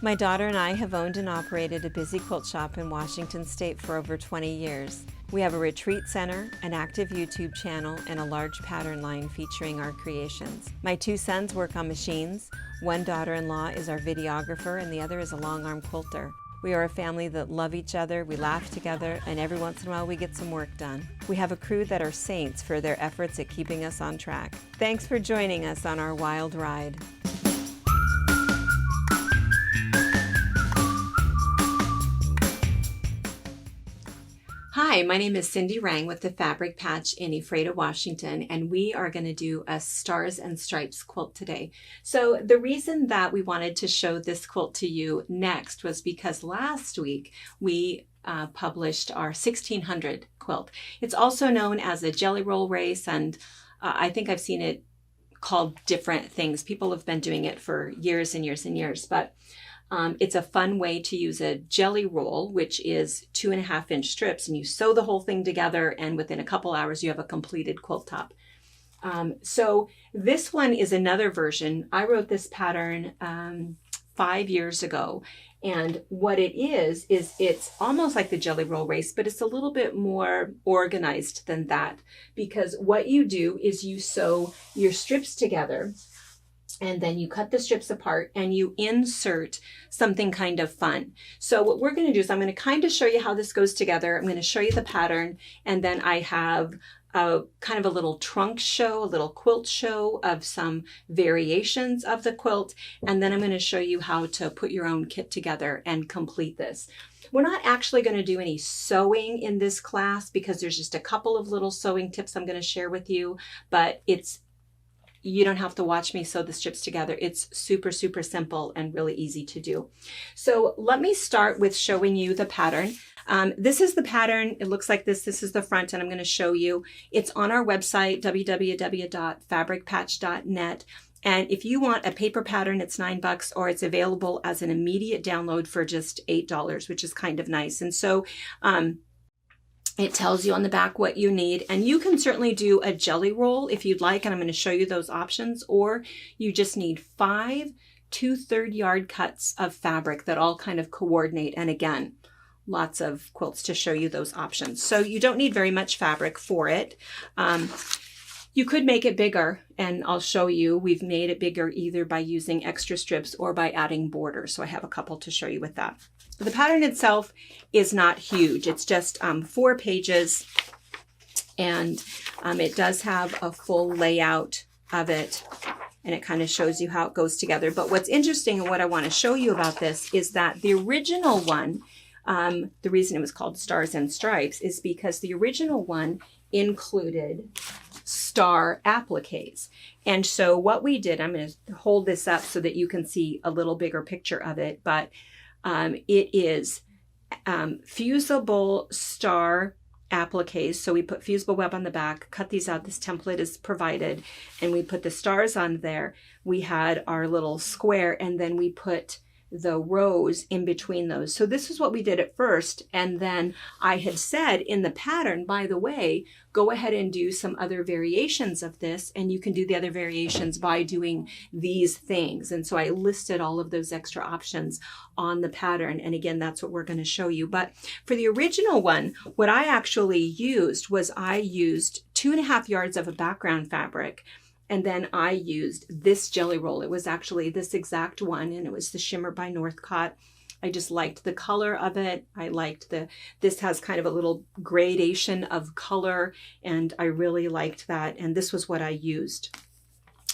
My daughter and I have owned and operated a busy quilt shop in Washington State for over 20 years. We have a retreat center, an active YouTube channel, and a large pattern line featuring our creations. My two sons work on machines. One daughter-in-law is our videographer and the other is a long-arm quilter. We are a family that love each other, we laugh together, and every once in a while we get some work done. We have a crew that are saints for their efforts at keeping us on track. Thanks for joining us on our wild ride. Hi, my name is Cindy Rang with the Fabric Patch in Ephrata, Washington, and we are going to do a Stars and Stripes quilt today. So the reason that we wanted to show this quilt to you next was because last week we published our 1600 quilt. It's also known as a jelly roll race, and I think I've seen it called different things. People have been doing it for years and years and years, but it's a fun way to use a jelly roll, which is 2.5-inch strips, and you sew the whole thing together, and within a couple hours you have a completed quilt top. So this one is another version. I wrote this pattern 5 years ago, and what it is it's almost like the jelly roll race, but it's a little bit more organized than that, because what you do is you sew your strips together, and then you cut the strips apart and you insert something kind of fun. So what we're going to do is I'm going to kind of show you how this goes together. I'm going to show you the pattern, and then I have a kind of a little trunk show, a little quilt show of some variations of the quilt, and then I'm going to show you how to put your own kit together and complete this. We're not actually going to do any sewing in this class because there's just a couple of little sewing tips I'm going to share with you, but you don't have to watch me sew the strips together. It's super, super simple and really easy to do. So let me start with showing you the pattern. This is the pattern. It looks like this. This is the front, and I'm going to show you. It's on our website, www.fabricpatch.net. And if you want a paper pattern, it's $9, or it's available as an immediate download for just $8, which is kind of nice. And so, it tells you on the back what you need, and you can certainly do a jelly roll if you'd like, and I'm going to show you those options, or you just need 5 2/3 yard cuts of fabric that all kind of coordinate, and again, lots of quilts to show you those options. So you don't need very much fabric for it. You could make it bigger, and I'll show you. We've made it bigger either by using extra strips or by adding borders, so I have a couple to show you with that. The pattern itself is not huge. It's just 4 pages, and it does have a full layout of it, and it kind of shows you how it goes together. But what's interesting and what I want to show you about this is that the original one, the reason it was called Stars and Stripes is because the original one included star appliques. And so what we did, I'm going to hold this up so that you can see a little bigger picture of it, but it is Fusible star appliques. So we put Fusible web on the back, cut these out. This template is provided, and we put the stars on there. We had our little square, and then we put the rows in between those. So this is what we did at first, and then I had said in the pattern, by the way, go ahead and do some other variations of this, and you can do the other variations by doing these things. And so I listed all of those extra options on the pattern, and again, that's what we're going to show you. But for the original one, what I actually used was I used 2.5 yards of a background fabric, and then I used this jelly roll. It was actually this exact one, and it was the Shimmer by Northcott. I just liked the color of it. I liked this has kind of a little gradation of color, and I really liked that. And this was what I used.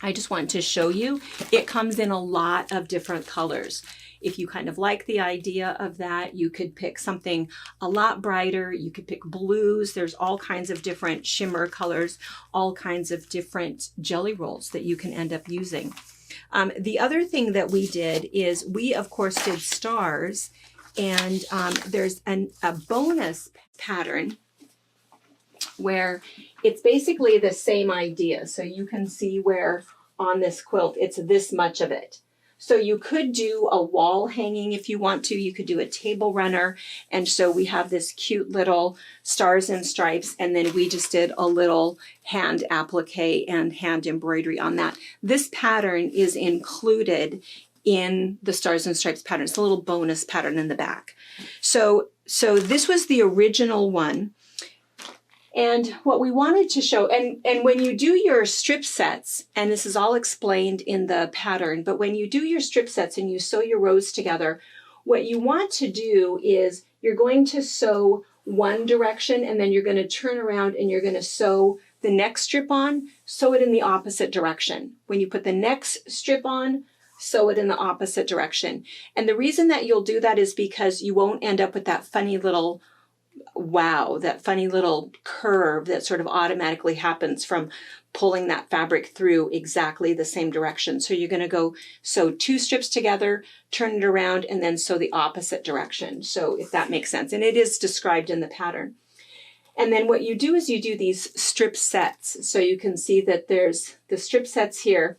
I just want to show you, it comes in a lot of different colors. If you kind of like the idea of that, you could pick something a lot brighter. You could pick blues. There's all kinds of different shimmer colors, all kinds of different jelly rolls that you can end up using. The other thing that we did is we, of course, did stars, and there's a bonus pattern where it's basically the same idea. So you can see where on this quilt, it's this much of it. So you could do a wall hanging if you want to. You could do a table runner. And so we have this cute little stars and stripes. And then we just did a little hand applique and hand embroidery on that. This pattern is included in the Stars and Stripes pattern. It's a little bonus pattern in the back. So this was the original one. And what we wanted to show, and when you do your strip sets, and this is all explained in the pattern, but when you do your strip sets and you sew your rows together, what you want to do is you're going to sew one direction and then you're going to turn around and you're going to sew the next strip on, sew it in the opposite direction. When you put the next strip on, sew it in the opposite direction. And the reason that you'll do that is because you won't end up with that funny little wow, that funny little curve that sort of automatically happens from pulling that fabric through exactly the same direction. So you're going to go sew two strips together, turn it around, and then sew the opposite direction. So if that makes sense. And it is described in the pattern. And then what you do is you do these strip sets. So you can see that there's the strip sets here,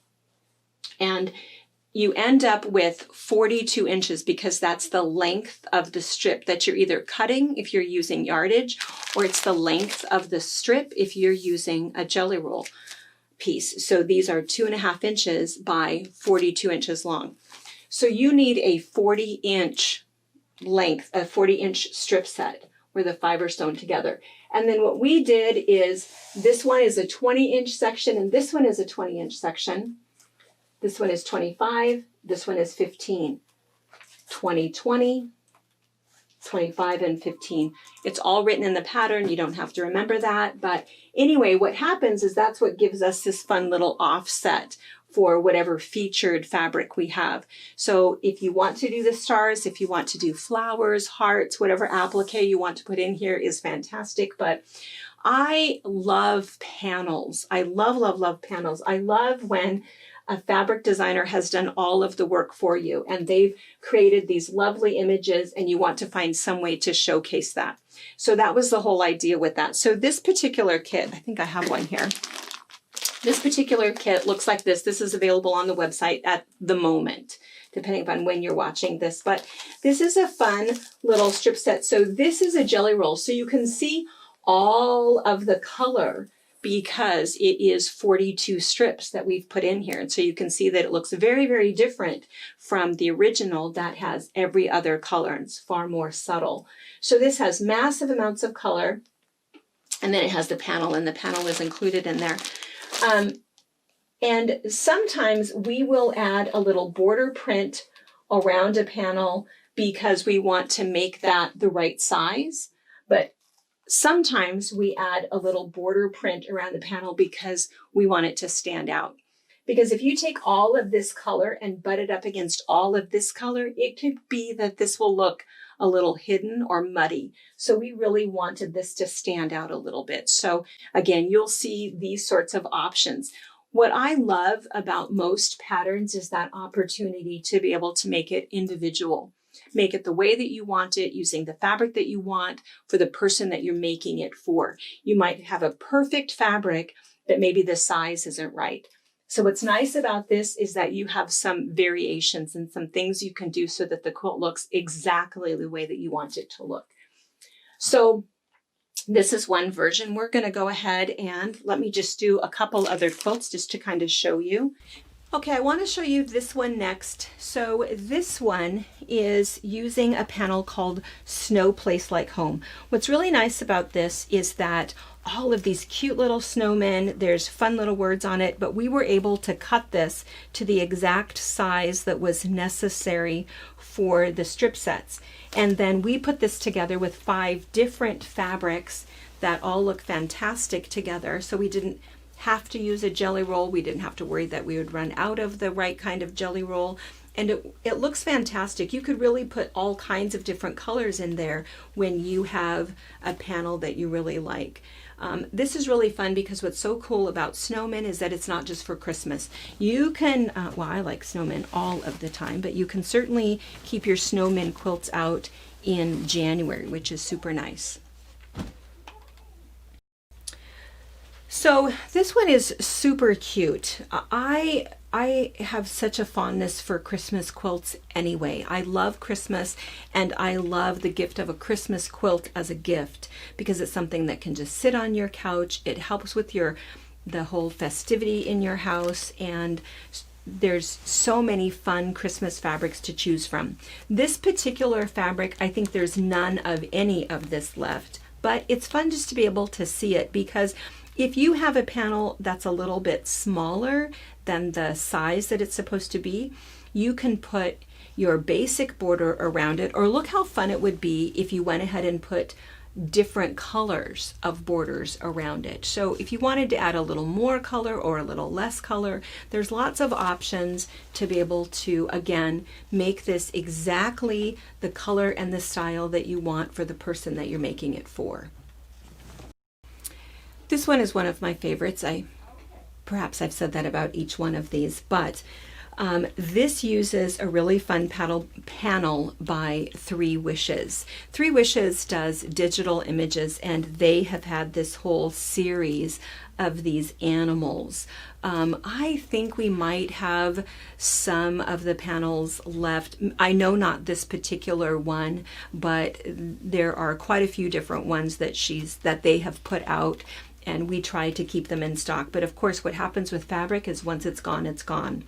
and you end up with 42 inches because that's the length of the strip that you're either cutting if you're using yardage, or it's the length of the strip if you're using a jelly roll piece. So these are 2.5 inches by 42 inches long. So you need a 40-inch length, a 40-inch strip set where the fiber sewn together. And then what we did is this one is a 20-inch section and this one is a 20-inch section. This one is 25, this one is 15, 20, 20, 25, and 15. It's all written in the pattern. You don't have to remember that. But anyway, what happens is that's what gives us this fun little offset for whatever featured fabric we have. So if you want to do the stars, if you want to do flowers, hearts, whatever applique you want to put in here is fantastic. But I love panels. I love, love, love panels. I love when a fabric designer has done all of the work for you and they've created these lovely images and you want to find some way to showcase that. So that was the whole idea with that. So this particular kit, I think I have one here. This particular kit looks like this. This is available on the website at the moment, depending upon when you're watching this. But this is a fun little strip set. So this is a jelly roll. So you can see all of the color because it is 42 strips that we've put in here. And so you can see that it looks very, very different from the original that has every other color and it's far more subtle. So this has massive amounts of color, and then it has the panel, and the panel is included in there. And sometimes we will add a little border print around a panel because we want to make that the right size. But sometimes we add a little border print around the panel because we want it to stand out. Because if you take all of this color and butt it up against all of this color, it could be that this will look a little hidden or muddy. So we really wanted this to stand out a little bit. So again, you'll see these sorts of options. What I love about most patterns is that opportunity to be able to make it individual. Make it the way that you want it, using the fabric that you want for the person that you're making it for. You might have a perfect fabric, but maybe the size isn't right. So what's nice about this is that you have some variations and some things you can do so that the quilt looks exactly the way that you want it to look. So this is one version. We're going to go ahead and let me just do a couple other quilts just to kind of show you. Okay, I want to show you this one next. So this one is using a panel called Snow Place Like Home. What's really nice about this is that all of these cute little snowmen, there's fun little words on it, but we were able to cut this to the exact size that was necessary for the strip sets. And then we put this together with 5 different fabrics that all look fantastic together. So we didn't have to use a jelly roll. We didn't have to worry that we would run out of the right kind of jelly roll. And it looks fantastic. You could really put all kinds of different colors in there when you have a panel that you really like. This is really fun because what's so cool about snowmen is that it's not just for Christmas. You can, well, I like snowmen all of the time, but you can certainly keep your snowmen quilts out in January, which is super nice. So this one is super cute. I have such a fondness for Christmas quilts anyway. I love Christmas and I love the gift of a Christmas quilt as a gift because it's something that can just sit on your couch. It helps with the whole festivity in your house, and there's so many fun Christmas fabrics to choose from. This particular fabric, I think there's none of any of this left, but it's fun just to be able to see it, because if you have a panel that's a little bit smaller than the size that it's supposed to be, you can put your basic border around it, or look how fun it would be if you went ahead and put different colors of borders around it. So if you wanted to add a little more color or a little less color, there's lots of options to be able to, again, make this exactly the color and the style that you want for the person that you're making it for. This one is one of my favorites. Perhaps I've said that about each one of these, but this uses a really fun panel by 3 Wishes. 3 Wishes does digital images, and they have had this whole series of these animals. I think we might have some of the panels left. I know not this particular one, but there are quite a few different ones that they have put out, and we try to keep them in stock. But of course, what happens with fabric is once it's gone, it's gone.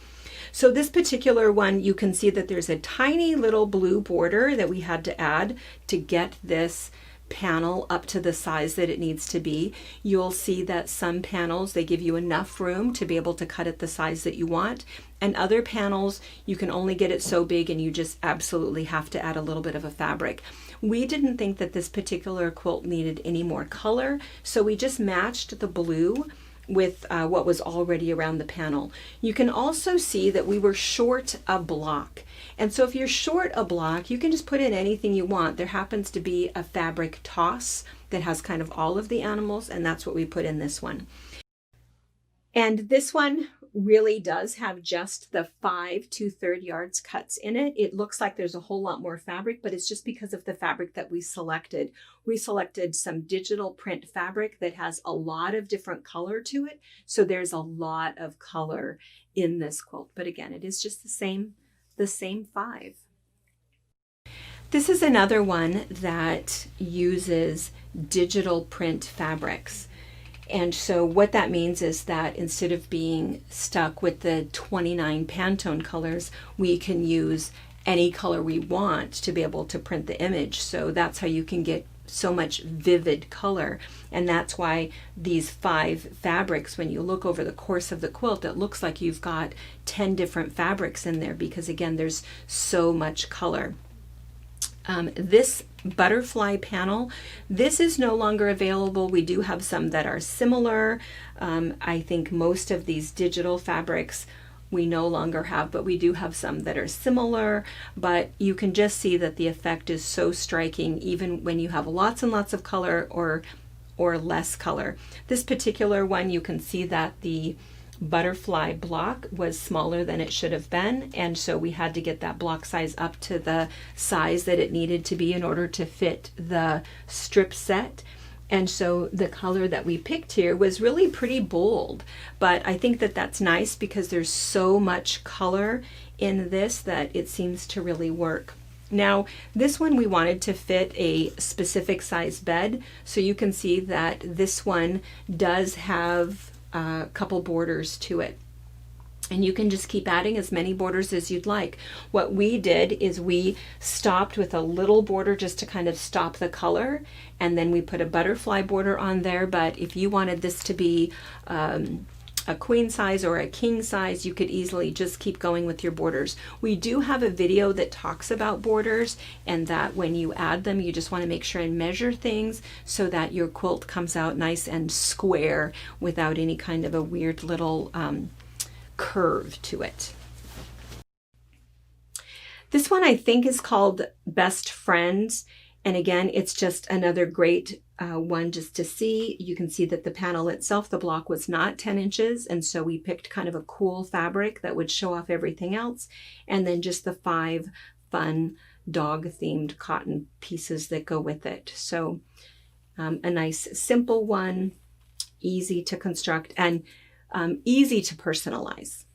So this particular one, you can see that there's a tiny little blue border that we had to add to get this panel up to the size that it needs to be. You'll see that some panels, they give you enough room to be able to cut it the size that you want, and other panels, you can only get it so big and you just absolutely have to add a little bit of a fabric. We didn't think that this particular quilt needed any more color, so we just matched the blue with what was already around the panel. You can also see that we were short a block. And so if you're short a block, you can just put in anything you want. There happens to be a fabric toss that has kind of all of the animals, and that's what we put in this one. And this one really does have just the 5 2/3 yards cuts in it. It looks like there's a whole lot more fabric, but it's just because of the fabric that we selected. We selected some digital print fabric that has a lot of different color to it. So there's a lot of color in this quilt. But again, it is just the same 5. This is another one that uses digital print fabrics. And so what that means is that instead of being stuck with the 29 Pantone colors, we can use any color we want to be able to print the image. So that's how you can get so much vivid color. And that's why these 5 fabrics, when you look over the course of the quilt, it looks like you've got 10 different fabrics in there, because again, there's so much color. This butterfly panel, this is no longer available. We do have some that are similar. I think most of these digital fabrics we no longer have, but we do have some that are similar. But you can just see that the effect is so striking, even when you have lots and lots of color or less color. This particular one, you can see that the butterfly block was smaller than it should have been, and so we had to get that block size up to the size that it needed to be in order to fit the strip set. And so the color that we picked here was really pretty bold, but I think that that's nice because there's so much color in this that it seems to really work. Now, this one we wanted to fit a specific size bed, so you can see that this one does have a couple borders to it. And you can just keep adding as many borders as you'd like. What we did is we stopped with a little border just to kind of stop the color, and then we put a butterfly border on there. But if you wanted this to be a queen size or a king size, you could easily just keep going with your borders. We do have a video that talks about borders, and that when you add them, you just want to make sure and measure things so that your quilt comes out nice and square without any kind of a weird little curve to it. This one I think is called Best Friends, and again, it's just another great one just to see. You can see that the panel itself, the block was not 10 inches, and so we picked kind of a cool fabric that would show off everything else, and then just the 5 fun dog-themed cotton pieces that go with it. So a nice simple one, easy to construct, and easy to personalize.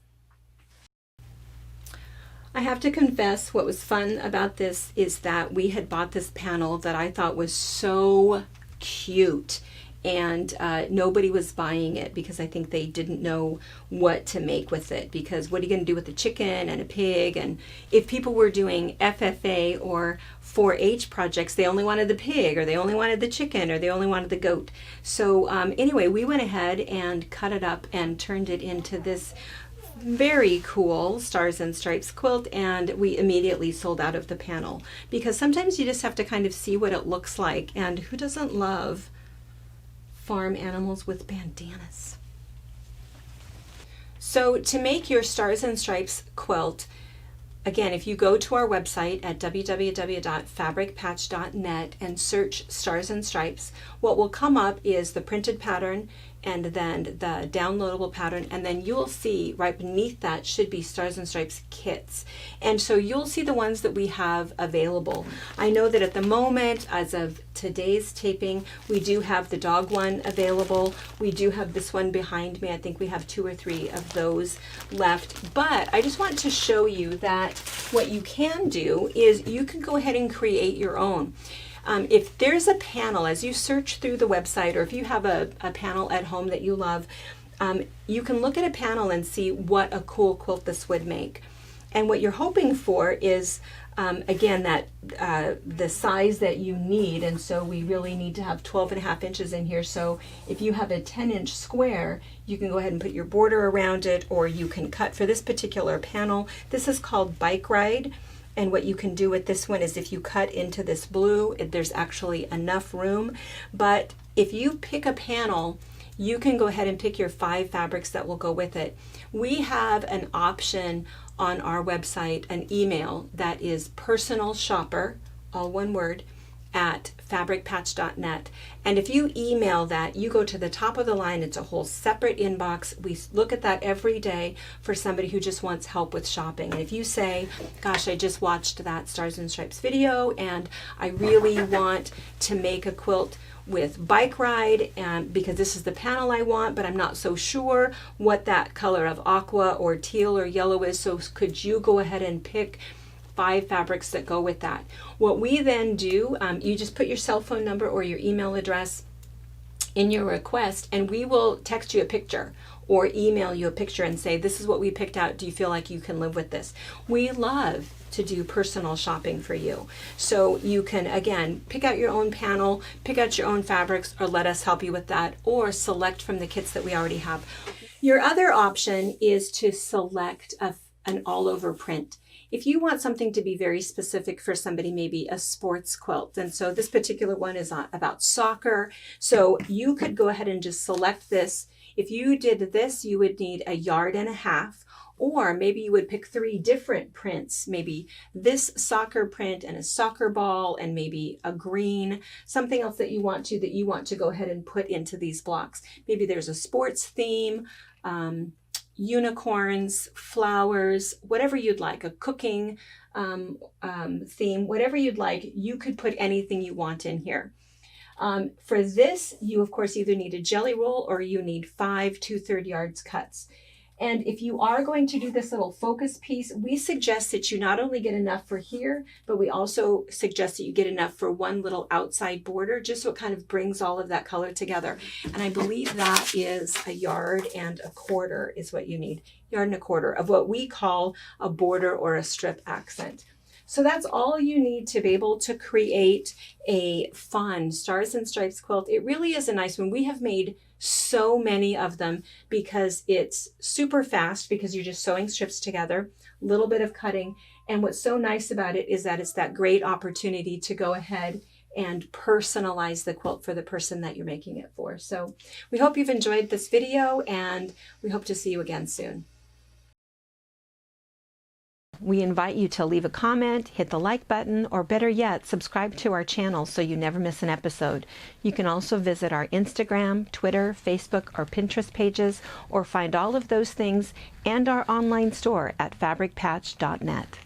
I have to confess, what was fun about this is that we had bought this panel that I thought was so cute, and nobody was buying it because I think they didn't know what to make with it, because what are you going to do with a chicken and a pig? And if people were doing FFA or 4-H projects, they only wanted the pig, or they only wanted the chicken, or they only wanted the goat. So anyway, we went ahead and cut it up and turned it into this very cool Stars and Stripes quilt, and we immediately sold out of the panel, because sometimes you just have to kind of see what it looks like, and who doesn't love farm animals with bandanas? So to make your Stars and Stripes quilt, again, if you go to our website at www.fabricpatch.net and search Stars and Stripes, what will come up is the printed pattern and then the downloadable pattern, and then you'll see right beneath that should be Stars and Stripes kits. And so you'll see the ones that we have available. I know that at the moment, as of today's taping, we do have the dog one available. We do have this one behind me. I think we have 2 or 3 of those left. But I just want to show you that what you can do is you can go ahead and create your own. If there's a panel, as you search through the website, or if you have a panel at home that you love, you can look at a panel and see what a cool quilt this would make. And what you're hoping for is, again, that the size that you need. And so we really need to have 12.5 inches in here. So if you have a 10-inch square, you can go ahead and put your border around it, or you can cut for this particular panel. This is called Bike Ride. And what you can do with this one is if you cut into this blue, there's actually enough room. But if you pick a panel, you can go ahead and pick your 5 fabrics that will go with it. We have an option on our website, an email that is personalshopper, all one word, at fabricpatch.net. And if you email that, you go to the top of the line. It's a whole separate inbox. We look at that every day for somebody who just wants help with shopping. And if you say, gosh, I just watched that Stars and Stripes video and I really want to make a quilt with Bike Ride, and because this is the panel I want, but I'm not so sure what that color of aqua or teal or yellow is, so could you go ahead and pick 5 fabrics that go with that? What we then do, you just put your cell phone number or your email address in your request, and we will text you a picture or email you a picture and say, this is what we picked out. Do you feel like you can live with this? We love to do personal shopping for you. So you can, again, pick out your own panel, pick out your own fabrics, or let us help you with that, or select from the kits that we already have. Your other option is to select an all-over print. If you want something to be very specific for somebody, maybe a sports quilt, and so this particular one is about soccer, so you could go ahead and just select this. If you did this, you would need 1.5 yards, or maybe you would pick 3 different prints, maybe this soccer print and a soccer ball and maybe a green, something else that you want to go ahead and put into these blocks. Maybe there's a sports theme, unicorns, flowers, whatever you'd like, a cooking theme, whatever you'd like, you could put anything you want in here. For this, you of course either need a jelly roll or you need 5 2/3 yards cuts. And if you are going to do this little focus piece, we suggest that you not only get enough for here, but we also suggest that you get enough for one little outside border, just so it kind of brings all of that color together. And I believe that is 1.25 yards is what you need, 1.25 yards of what we call a border or a strip accent. So that's all you need to be able to create a fun Stars and Stripes quilt. It really is a nice one. We have made so many of them because it's super fast, because you're just sewing strips together, a little bit of cutting. And what's so nice about it is that it's that great opportunity to go ahead and personalize the quilt for the person that you're making it for. So we hope you've enjoyed this video, and we hope to see you again soon. We invite you to leave a comment, hit the like button, or better yet, subscribe to our channel so you never miss an episode. You can also visit our Instagram, Twitter, Facebook, or Pinterest pages, or find all of those things and our online store at fabricpatch.net.